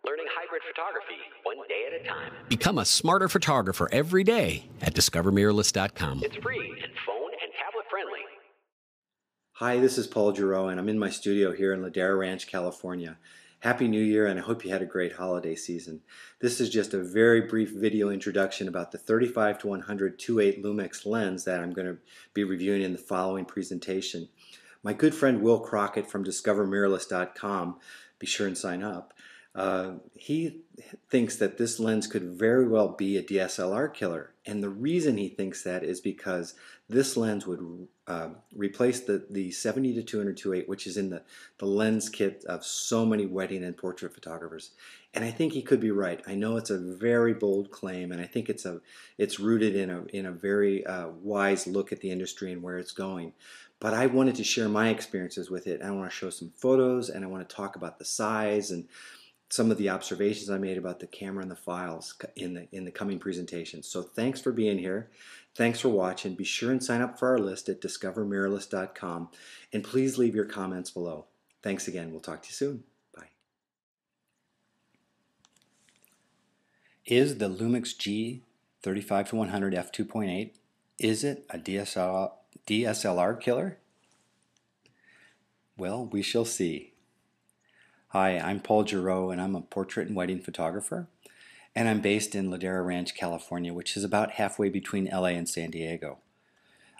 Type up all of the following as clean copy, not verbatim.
Learning hybrid photography one day at a time. Become a smarter photographer every day at discovermirrorless.com. It's free and phone and tablet friendly. Hi, this is Paul Gero, and I'm in my studio here in Ladera Ranch, California. Happy New Year, and I hope you had a great holiday season. This is just a very brief video introduction about the 35-100 2.8 Lumix lens that I'm going to be reviewing in the following presentation. My good friend Will Crockett from discovermirrorless.com, be sure and sign up, he thinks that this lens could very well be a DSLR killer. And the reason he thinks that is because this lens would replace the 70-200 2.8, which is in the lens kit of so many wedding and portrait photographers. And I think he could be right. I know it's a very bold claim, and I think it's rooted in a very wise look at the industry and where it's going. But I wanted to share my experiences with it. I want to show some photos, and I want to talk about the size and some of the observations I made about the camera and the files in the coming presentation. So thanks for being here. Thanks for watching. Be sure and sign up for our list at discovermirrorless.com, and please leave your comments below. Thanks again. We'll talk to you soon. Bye. Is the Lumix G 35-100 f2.8, is it a DSLR killer? Well, we shall see. Hi, I'm Paul Gero, and I'm a portrait and wedding photographer, and I'm based in Ladera Ranch, California, which is about halfway between LA and San Diego.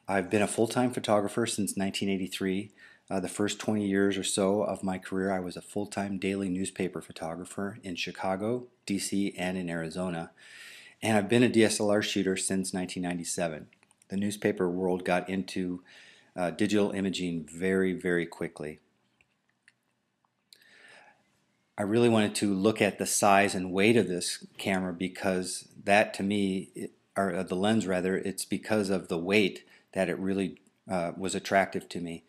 I've been a full-time photographer since 1983. The first 20 years or so of my career, I was a full-time daily newspaper photographer in Chicago, DC, and in Arizona, and I've been a DSLR shooter since 1997. The newspaper world got into digital imaging very, very quickly. I really wanted to look at the size and weight of this camera because that, to me, or the lens rather, it's because of the weight that it really was attractive to me.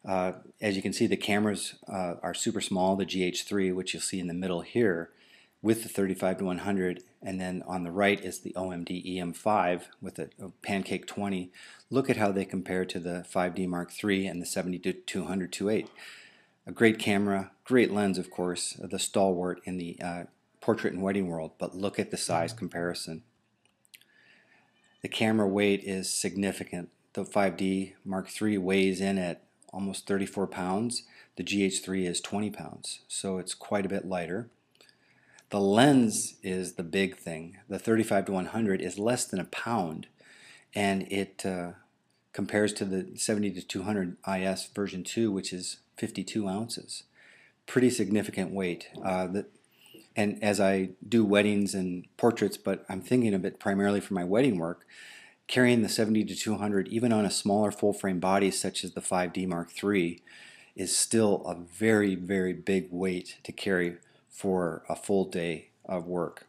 As you can see, the cameras are super small, the GH3, which you'll see in the middle here, with the 35-100, and then on the right is the OMD EM5 with a Pancake 20. Look at how they compare to the 5D Mark III and the 70-200 2.8. A great camera, great lens, of course, the stalwart in the portrait and wedding world, but look at the size comparison. The camera weight is significant. The 5D Mark III weighs in at almost 34 pounds. The GH3 is 20 pounds, so it's quite a bit lighter. The lens is the big thing. The 35-100 is less than a pound, and it compares to the 70-200 IS version 2, which is 52 ounces. Pretty significant weight. And as I do weddings and portraits, but I'm thinking of it primarily for my wedding work, carrying the 70-200, even on a smaller full-frame body such as the 5D Mark III, is still a very, very big weight to carry for a full day of work.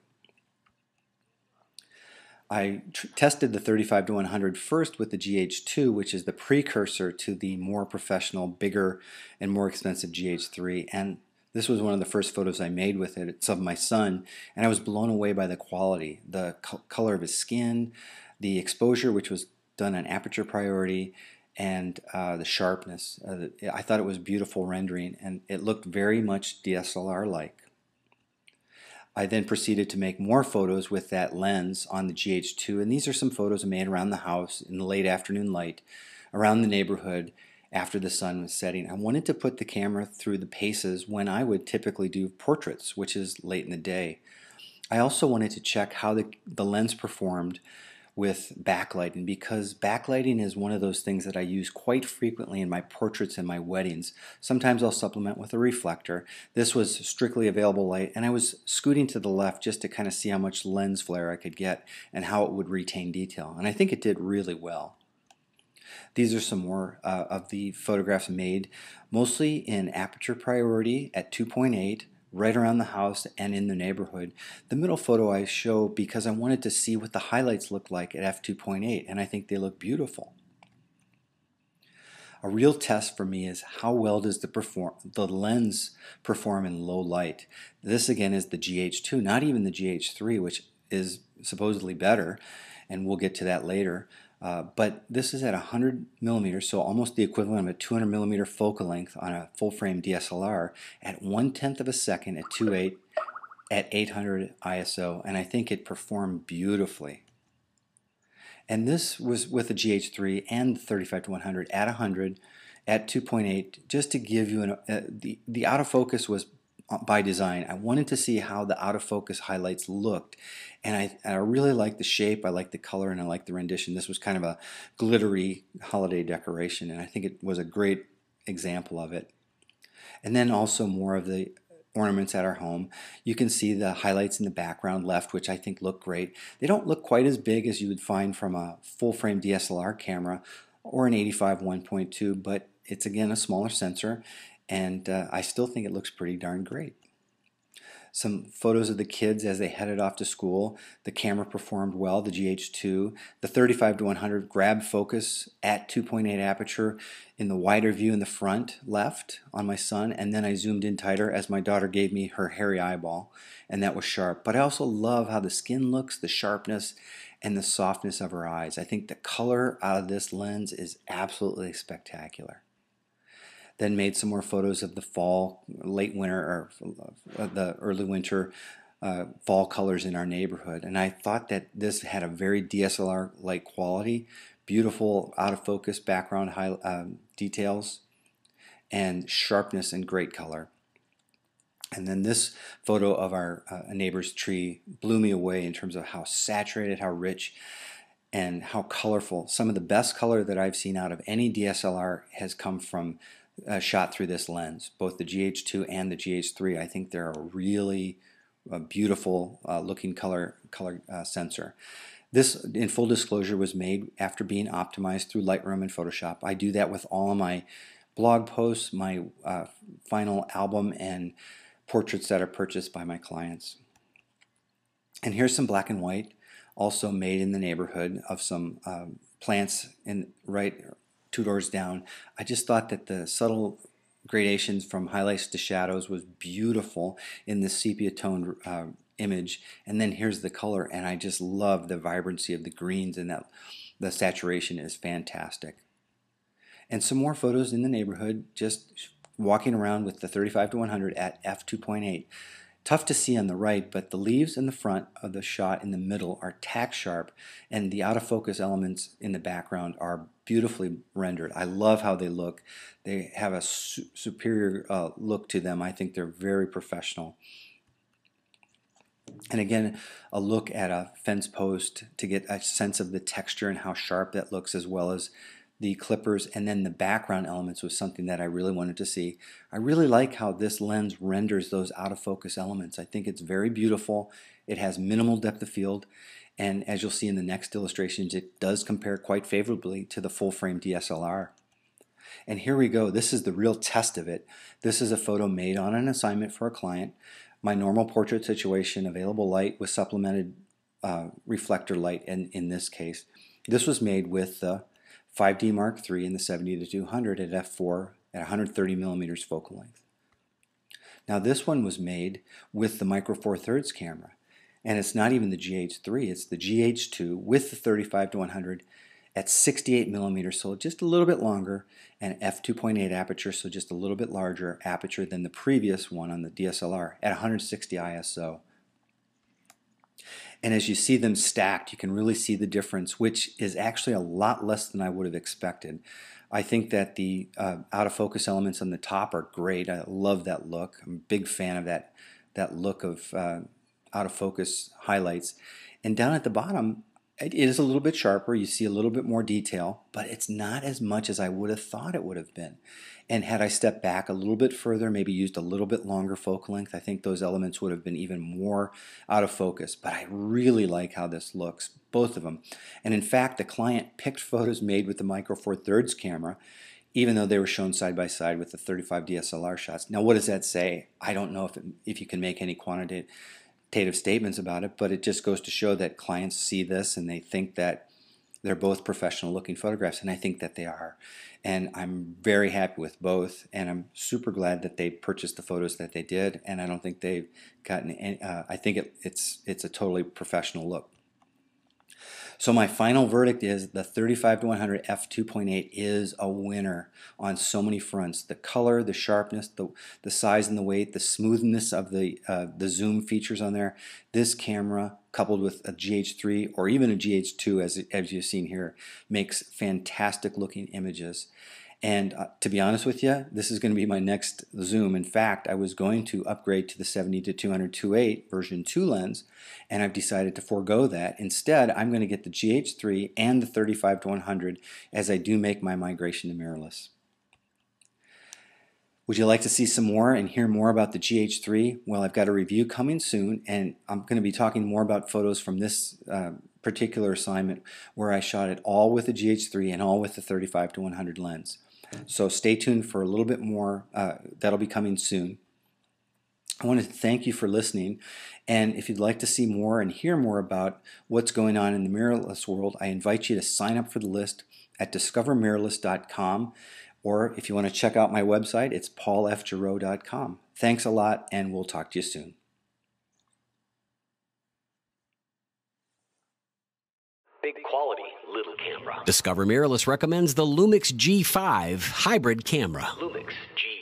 I tested the 35-100 first with the GH2, which is the precursor to the more professional, bigger, and more expensive GH3. And this was one of the first photos I made with it. It's of my son, and I was blown away by the quality, the color of his skin, the exposure, which was done on aperture priority, and the sharpness. I thought it was beautiful rendering, and it looked very much DSLR-like. I then proceeded to make more photos with that lens on the GH2, and these are some photos I made around the house in the late afternoon light, around the neighborhood after the sun was setting. I wanted to put the camera through the paces when I would typically do portraits, which is late in the day. I also wanted to check how the lens performed with backlighting, because backlighting is one of those things that I use quite frequently in my portraits and my weddings. Sometimes I'll supplement with a reflector. This was strictly available light, and I was scooting to the left just to kind of see how much lens flare I could get and how it would retain detail, and I think it did really well. These are some more of the photographs made, mostly in aperture priority at 2.8, right around the house and in the neighborhood. The middle photo I show because I wanted to see what the highlights look like at f2.8, and I think they look beautiful. A real test for me is how well does the lens perform in low light. This again is the GH2, not even the GH3, which is supposedly better, and we'll get to that later. But this is at 100 millimeters, so almost the equivalent of a 200 millimeter focal length on a full frame DSLR at 1/10 of a second at 2.8 at 800 ISO, and I think it performed beautifully. And this was with the GH3 and the 35-100 at 100 at 2.8, just to give you the autofocus was by design. I wanted to see how the autofocus highlights looked, and I really like the shape, I like the color, and I like the rendition. This was kind of a glittery holiday decoration, and I think it was a great example of it. And then also more of the ornaments at our home. You can see the highlights in the background left, which I think look great. They don't look quite as big as you would find from a full-frame DSLR camera or an 85 1.2, but it's again a smaller sensor, and I still think it looks pretty darn great. Some photos of the kids as they headed off to school. The camera performed well, the GH2. The 35-100 grabbed focus at 2.8 aperture in the wider view in the front left on my son, and then I zoomed in tighter as my daughter gave me her hairy eyeball, and that was sharp. But I also love how the skin looks, the sharpness, and the softness of her eyes. I think the color out of this lens is absolutely spectacular. Then made some more photos of the fall, late winter, or the early winter fall colors in our neighborhood. And I thought that this had a very DSLR-like quality, beautiful out of focus background details, and sharpness and great color. And then this photo of our neighbor's tree blew me away in terms of how saturated, how rich, and how colorful. Some of the best color that I've seen out of any DSLR has come from shot through this lens. Both the GH2 and the GH3, I think they're a really beautiful looking color sensor. This, in full disclosure, was made after being optimized through Lightroom and Photoshop. I do that with all of my blog posts, my final album, and portraits that are purchased by my clients. And here's some black and white, also made in the neighborhood, of some plants right 2 doors down. I just thought that the subtle gradations from highlights to shadows was beautiful in this sepia toned image. And then here's the color, and I just love the vibrancy of the greens, and that the saturation is fantastic. And some more photos in the neighborhood, just walking around with the 35-100 at f2.8. Tough to see on the right, but the leaves in the front of the shot in the middle are tack sharp, and the out of focus elements in the background are beautifully rendered. I love how they look. They have a superior look to them. I think they're very professional. And again, a look at a fence post to get a sense of the texture and how sharp that looks, as well as the clippers, and then the background elements was something that I really wanted to see. I really like how this lens renders those out of focus elements. I think it's very beautiful. It has minimal depth of field, and as you'll see in the next illustrations, it does compare quite favorably to the full frame DSLR. And here we go. This is the real test of it. This is a photo made on an assignment for a client. My normal portrait situation, available light with supplemented reflector light in this case. This was made with the 5D Mark III in the 70-200 at f4 at 130 millimeters focal length. Now this one was made with the Micro Four Thirds camera, and it's not even the GH3, it's the GH2 with the 35-100 at 68 millimeters, so just a little bit longer, and f2.8 aperture, so just a little bit larger aperture than the previous one on the DSLR at 160 ISO. And as you see them stacked, you can really see the difference, which is actually a lot less than I would have expected. I think that the out of focus elements on the top are great. I love that look. I'm a big fan of that look of out of focus highlights. And down at the bottom, it is a little bit sharper. You see a little bit more detail, but it's not as much as I would have thought it would have been. And had I stepped back a little bit further, maybe used a little bit longer focal length, I think those elements would have been even more out of focus. But I really like how this looks, both of them. And in fact, the client picked photos made with the Micro Four Thirds camera, even though they were shown side by side with the 35 DSLR shots. Now, what does that say? I don't know if you can make any quantitative statements about it, but it just goes to show that clients see this and they think that they're both professional looking photographs, and I think that they are. And I'm very happy with both, and I'm super glad that they purchased the photos that they did, and I don't think they've gotten any, I think it's a totally professional look. So my final verdict is the 35-100 f2.8 is a winner on so many fronts. The color, the sharpness, the size and the weight, the smoothness of the zoom features on there. This camera, coupled with a GH3 or even a GH2 as you've seen here, makes fantastic looking images. And to be honest with you, this is going to be my next zoom. In fact, I was going to upgrade to the 70-200 2.8 version 2 lens, and I've decided to forego that. Instead, I'm going to get the GH3 and the 35-100 as I do make my migration to mirrorless. Would you like to see some more and hear more about the GH3? Well, I've got a review coming soon, and I'm going to be talking more about photos from this particular assignment where I shot it all with the GH3 and all with the 35-100 lens. So stay tuned for a little bit more. That'll be coming soon. I want to thank you for listening, and if you'd like to see more and hear more about what's going on in the mirrorless world, I invite you to sign up for the list at discovermirrorless.com, or if you want to check out my website, it's paulfgero.com. Thanks a lot, and we'll talk to you soon. Big quality, little camera. Discover Mirrorless recommends the Lumix G5 hybrid camera. Lumix G